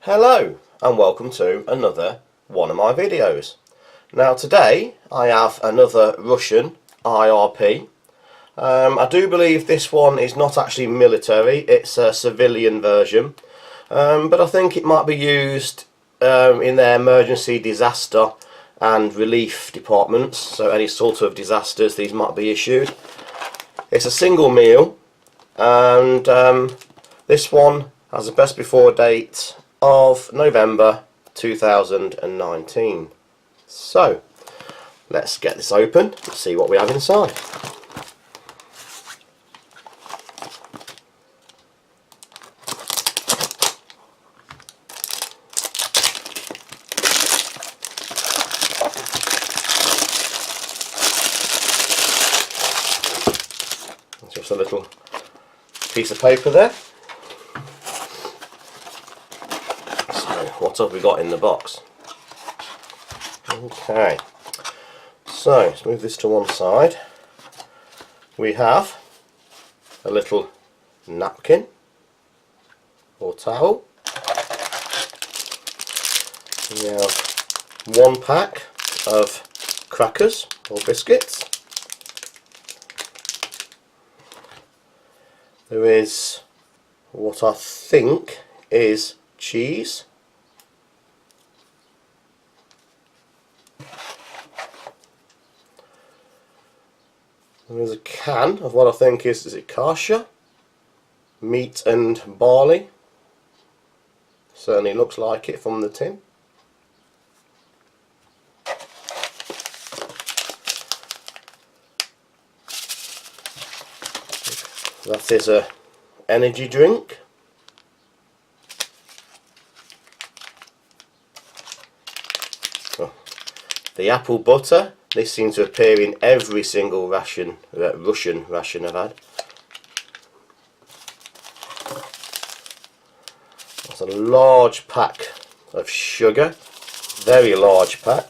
Hello and welcome to another one of my videos. Now today I have another Russian M.R.E. I do believe this one is not actually military, it's a civilian version, but I think it might be used in their emergency disaster and relief departments, so any sort of disasters these might be issued. It's a single meal, and this one has a best before date of November 2019. So let's get this open and see what we have inside. Just a little piece of paper there. What have we got in the box? Okay, so let's move this to one side. We have a little napkin or towel. We have one pack of crackers or biscuits. There is what I think is cheese. There's a can of what I think is it kasha? Meat and barley. Certainly looks like it from the tin. That is a energy drink. Oh, the apple butter. This seems to appear in every single Russian ration I've had. That's a large pack of sugar, very large pack.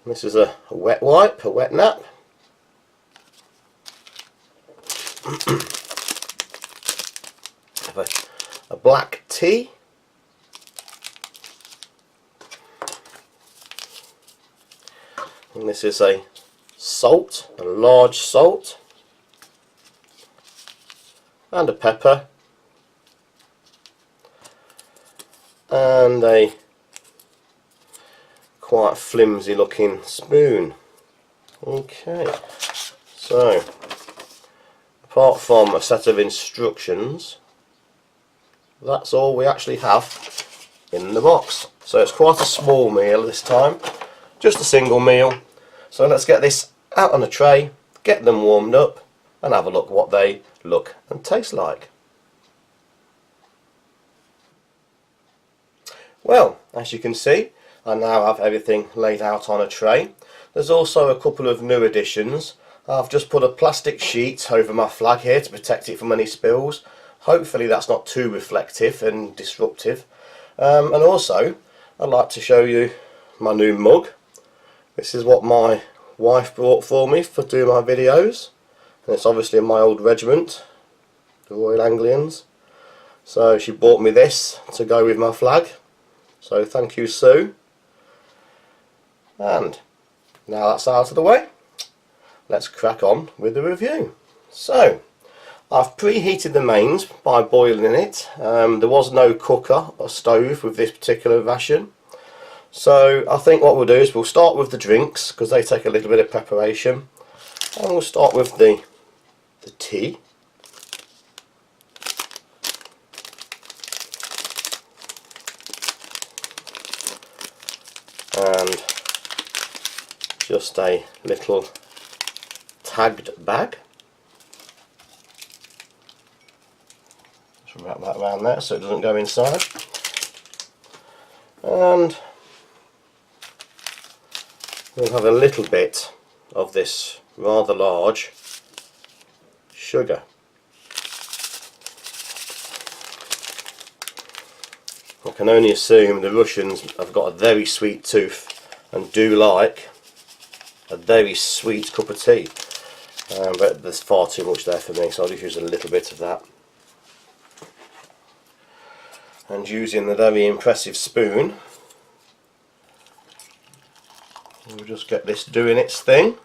This is a wet wipe, a wet nap. Have a black tea. And this is a salt, a large salt, and a pepper, and a quite flimsy looking spoon. Okay, so apart from a set of instructions, that's all we actually have in the box. So it's quite a small meal this time, just a single meal. So let's get this out on a tray, get them warmed up, and have a look what they look and taste like. Well, as you can see, I now have everything laid out on a tray. There's also a couple of new additions. I've just put a plastic sheet over my flag here to protect it from any spills. Hopefully that's not too reflective and disruptive. And also, I'd like to show you my new mug. This is what my wife brought for me for doing my videos, and it's obviously my old regiment, the Royal Anglians. So she bought me this to go with my flag, so thank you, Sue. And now that's out of the way, let's crack on with the review. So I've preheated the mains by boiling it. There was no cooker or stove with this particular ration. So I think what we'll do is we'll start with the drinks, because they take a little bit of preparation, and we'll start with the tea. And just a little tagged bag. Just wrap that around there so it doesn't go inside. And we'll have a little bit of this rather large sugar. I can only assume the Russians have got a very sweet tooth and do like a very sweet cup of tea. but there's far too much there for me, so I'll just use a little bit of that. And using the very impressive spoon, we'll just get this doing its thing.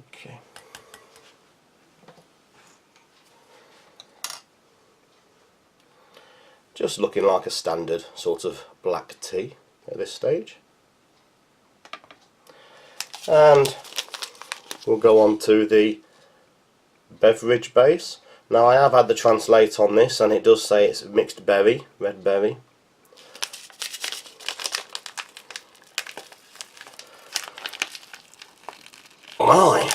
Okay. Just looking like a standard sort of black tea at this stage. And we'll go on to the beverage base. Now I have had the translate on this and it does say it's mixed berry, red berry. My!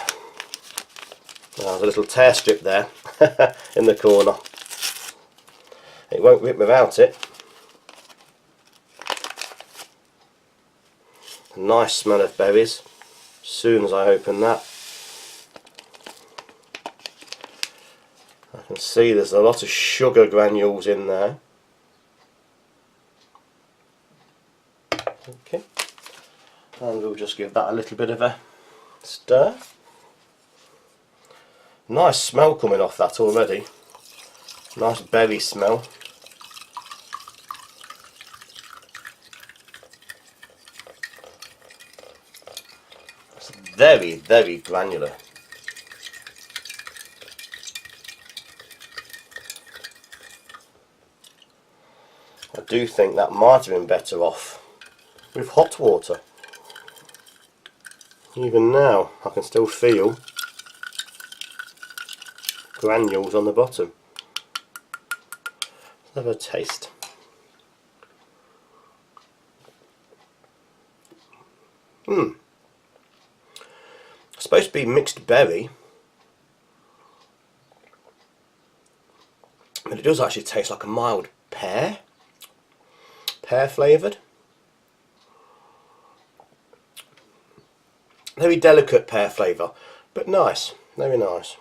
There's a little tear strip there in the corner. It won't rip without it. A nice smell of berries as soon as I open that. I can see there's a lot of sugar granules in there. Okay, and we'll just give that a little bit of a stir. Nice smell coming off that already. Nice berry smell. It's very, very granular. I do think that might have been better off with hot water. Even now I can still feel granules on the bottom. Let's have a taste. It's supposed to be mixed berry, but it does actually taste like a mild pear flavoured. Very delicate pear flavour, but nice, very nice.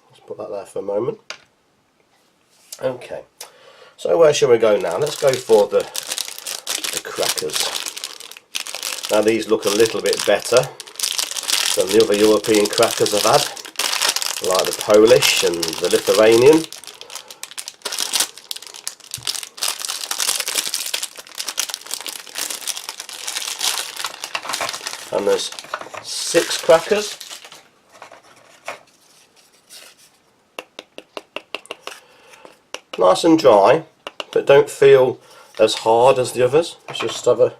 Let's put that there for a moment. Okay, so where shall we go now? Let's go for the crackers. Now these look a little bit better than the other European crackers I've had, like the Polish and the Lithuanian. And there's 6 crackers. Nice and dry, but don't feel as hard as the others. Let's just have a...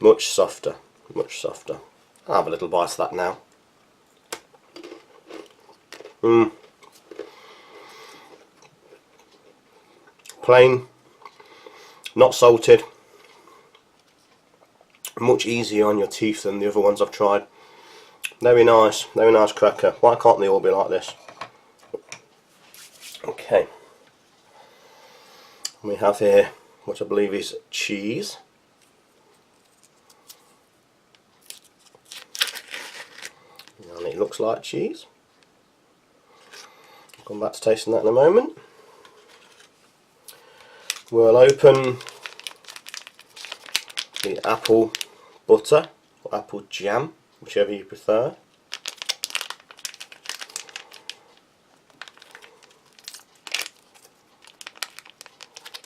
much softer, much softer. I'll have a little bite of that now. Plain, not salted. Much easier on your teeth than the other ones I've tried. Very nice cracker. Why can't they all be like this? Okay. We have here what I believe is cheese. And it looks like cheese. I'll come back to tasting that in a moment. We'll open the apple butter or apple jam, whichever you prefer.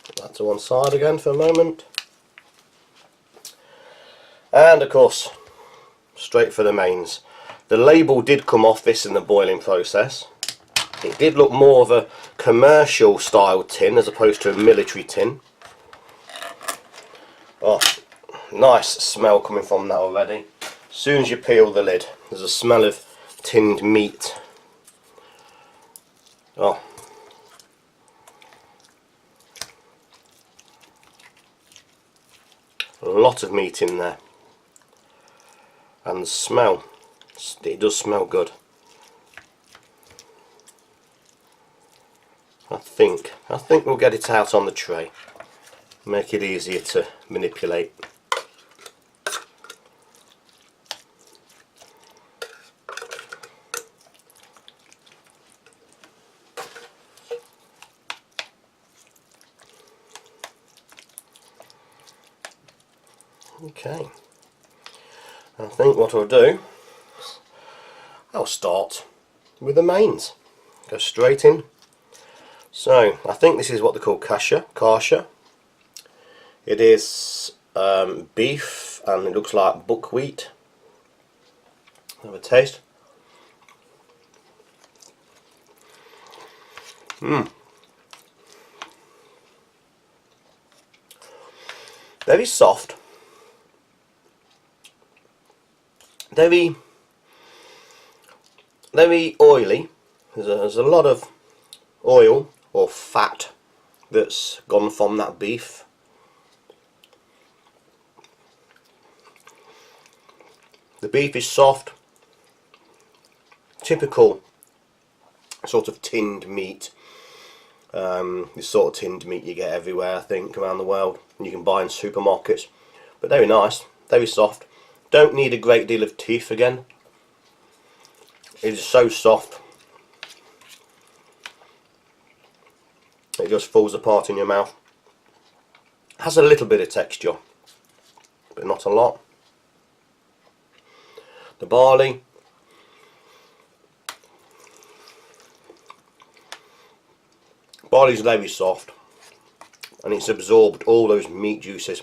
Put that to one side again for a moment. And of course, straight for the mains. The label did come off this in the boiling process. It did look more of a commercial style tin as opposed to a military tin. Oh, nice smell coming from that already. As soon as you peel the lid, there's a smell of tinned meat. Oh. A lot of meat in there. And the smell, it does smell good. I think we'll get it out on the tray. Make it easier to manipulate. Okay, I think what I'll do, I'll start with the mains. Go straight in. So I think this is what they call kasha. It is beef and it looks like buckwheat. Have a taste. Very soft. Very oily. There's a lot of oil or fat that's gone from that beef. The beef is soft, typical sort of tinned meat. This sort of tinned meat you get everywhere, I think, around the world. You can buy in supermarkets, but very nice, very soft. Don't need a great deal of teeth again. It is so soft. It just falls apart in your mouth. Has a little bit of texture, but not a lot. The barley's very soft and it's absorbed all those meat juices.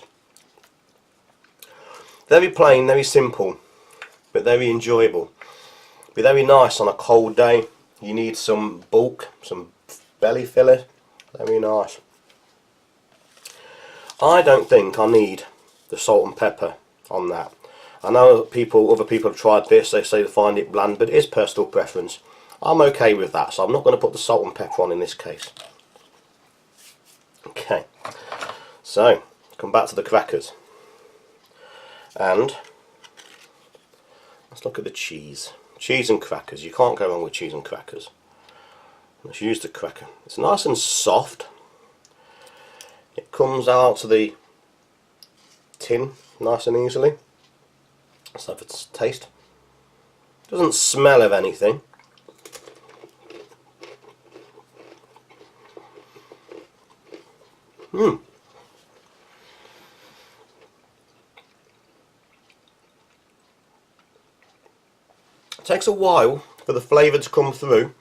Very plain, very simple, but very enjoyable. Be very nice on a cold day. You need some bulk, some belly filler. Very nice. I don't think I need the salt and pepper on that. I know other people have tried this, they say they find it bland, but it is personal preference. I'm okay with that, so I'm not going to put the salt and pepper on in this case. Okay, so come back to the crackers. And let's look at the cheese. Cheese and crackers, you can't go wrong with cheese and crackers. Let's use the cracker. It's nice and soft. It comes out of the tin nice and easily. Let's have a taste. Doesn't smell of anything. It takes a while for the flavour to come through,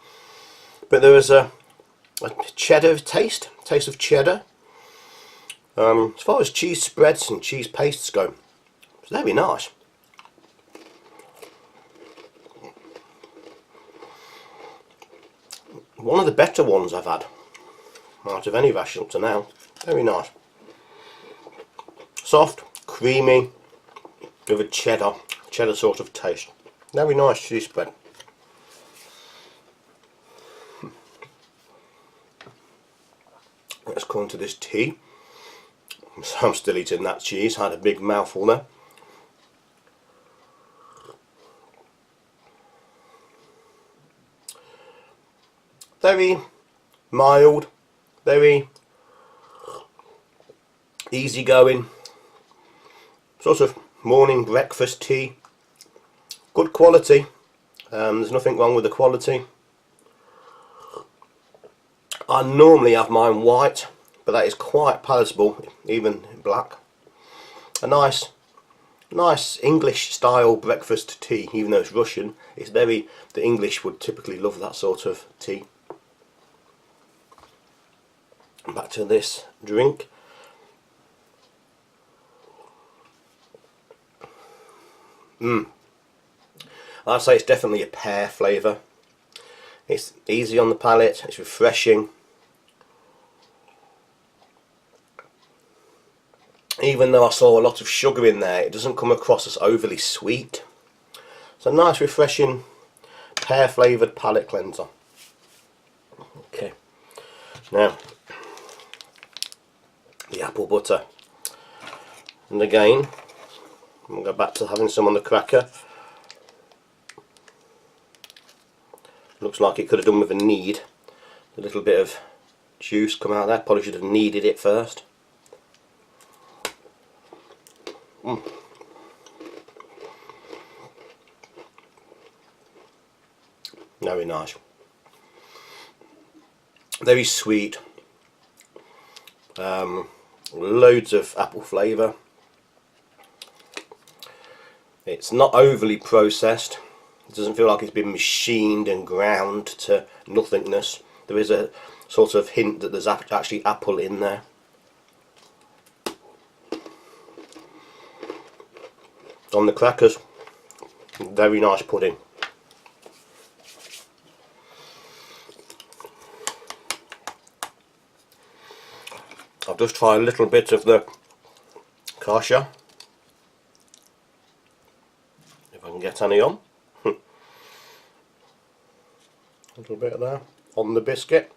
but there is a cheddar taste of cheddar. As far as cheese spreads and cheese pastes go, it's very nice. One of the better ones I've had out of any ration up to now. Very nice. Soft, creamy, with a cheddar sort of taste. Very nice cheese spread. Let's come to this tea. So I'm still eating that cheese. I had a big mouthful there. Very mild, very easygoing, sort of morning breakfast tea. Good quality. There's nothing wrong with the quality. I normally have mine white, but that is quite palatable, even in black. A nice English style breakfast tea, even though it's Russian. It's very, the English would typically love that sort of tea. Back to this drink. I'd say it's definitely a pear flavour. It's easy on the palate, it's refreshing. Even though I saw a lot of sugar in there, it doesn't come across as overly sweet. It's a nice refreshing pear flavoured palate cleanser. Okay, now the apple butter, and again we'll go back to having some on the cracker. Looks like it could have done with a knead. A little bit of juice come out of that. Probably should have kneaded it first. Very nice. Very sweet. Loads of apple flavour. It's not overly processed. It doesn't feel like it's been machined and ground to nothingness. There is a sort of hint that there's actually apple in there. On the crackers, very nice pudding. I'll just try a little bit of the kasha, if I can get any on. A little bit of there on the biscuit.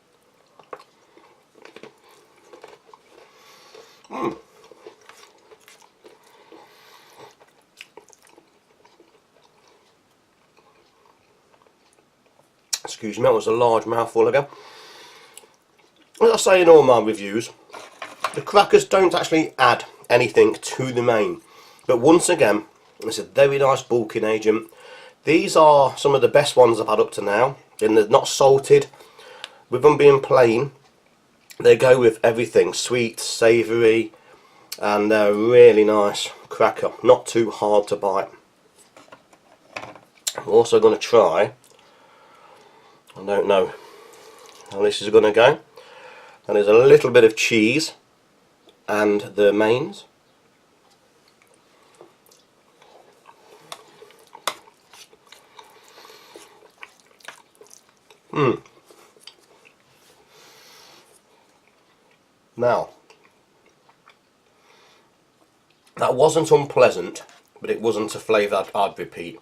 Excuse me, that was a large mouthful again. As I say in all my reviews, the crackers don't actually add anything to the main, but once again, it's a very nice bulking agent. These are some of the best ones I've had up to now, and they're not salted. With them being plain, they go with everything, sweet, savoury, and they're a really nice cracker, not too hard to bite. I'm also going to try, I don't know how this is going to go, and there's a little bit of cheese and the mains. Now, that wasn't unpleasant, but it wasn't a flavour I'd repeat.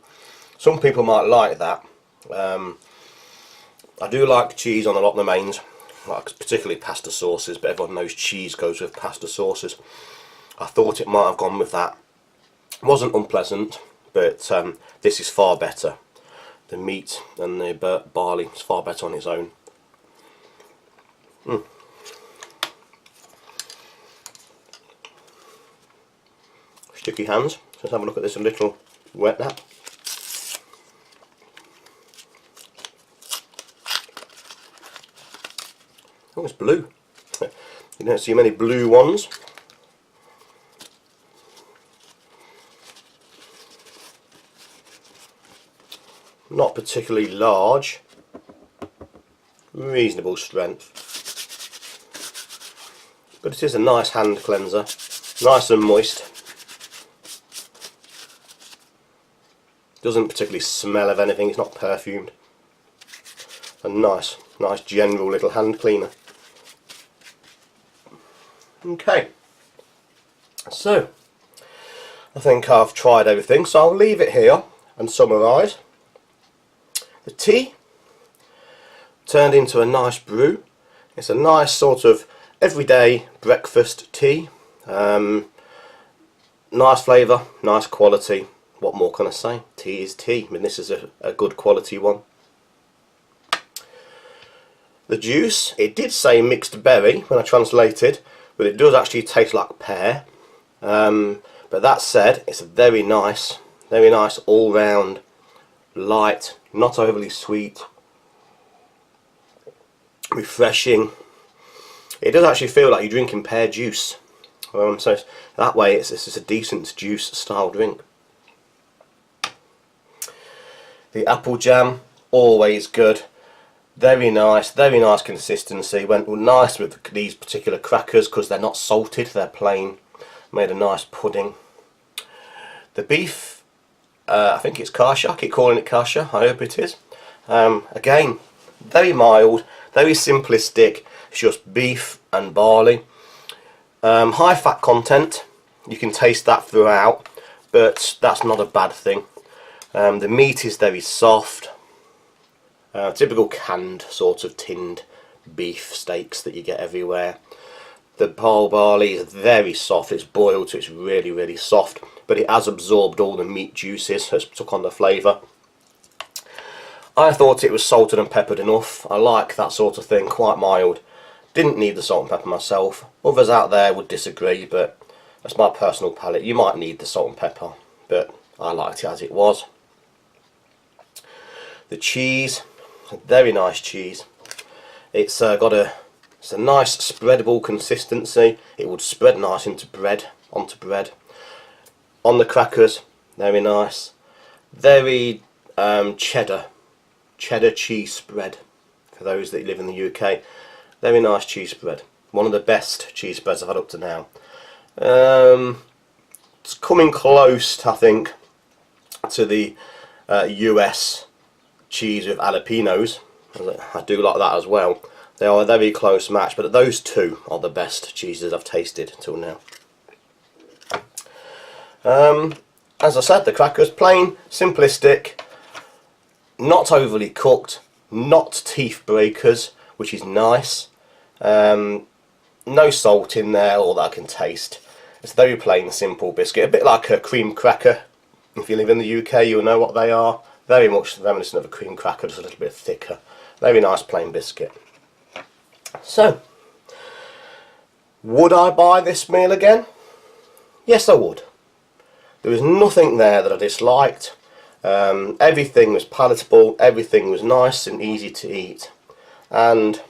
Some people might like that. I do like cheese on a lot of the mains, like particularly pasta sauces, but everyone knows cheese goes with pasta sauces. I thought it might have gone with that. It wasn't unpleasant, but this is far better. The meat and the barley is far better on its own. Sticky hands. Let's have a look at this a little wet now. Oh, it's blue. You don't see many blue ones. Not particularly large. Reasonable strength. But it is a nice hand cleanser. Nice and moist. Doesn't particularly smell of anything, it's not perfumed. A nice general little hand cleaner. Okay, so I think I've tried everything, so I'll leave it here and summarise. The tea turned into a nice brew. It's a nice sort of everyday breakfast tea. Nice flavour, nice quality. What more can I say? Tea is tea. I mean, this is a good quality one. The juice, it did say mixed berry when I translated, but it does actually taste like pear. But that said, it's a very nice all round, light, not overly sweet, refreshing. It does actually feel like you're drinking pear juice. So that way it's a decent juice style drink. The apple jam, always good. Very nice consistency. Went nice with these particular crackers because they're not salted, they're plain. Made a nice pudding. The beef, I think it's kasha, I keep calling it kasha, I hope it is. Again, very mild, very simplistic. It's just beef and barley. High fat content, you can taste that throughout, but that's not a bad thing. The meat is very soft, typical canned sort of tinned beef steaks that you get everywhere. The whole barley is very soft, it's boiled so it's really soft, but it has absorbed all the meat juices, has took on the flavour. I thought it was salted and peppered enough. I like that sort of thing, quite mild. Didn't need the salt and pepper myself. Others out there would disagree, but that's my personal palate. You might need the salt and pepper, but I liked it as it was. The cheese, a very nice cheese. It's got a nice spreadable consistency. It would spread nice into bread, onto bread. On the crackers, Very nice. Very cheddar cheese spread for those that live in the UK. Very nice cheese spread. One of the best cheese spreads I've had up to now. It's coming close, I think, to the US cheese with jalapenos. I do like that as well. They are a very close match, but those two are the best cheeses I've tasted till now. As I said, the crackers, plain, simplistic, not overly cooked, not teeth breakers, which is nice. No salt in there, all that I can taste. It's a very plain, simple biscuit, a bit like a cream cracker. If you live in the UK, you'll know what they are. Very much reminiscent of a cream cracker, just a little bit thicker. Very nice plain biscuit. So, would I buy this meal again? Yes, I would. There was nothing there that I disliked. Everything was palatable, everything was nice and easy to eat, and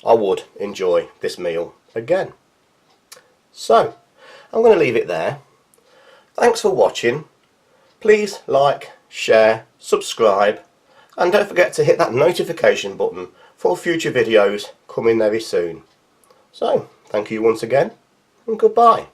I would enjoy this meal again. So, I'm going to leave it there. Thanks for watching. Please like, share, subscribe, and don't forget to hit that notification button for future videos coming very soon. So, thank you once again, and goodbye.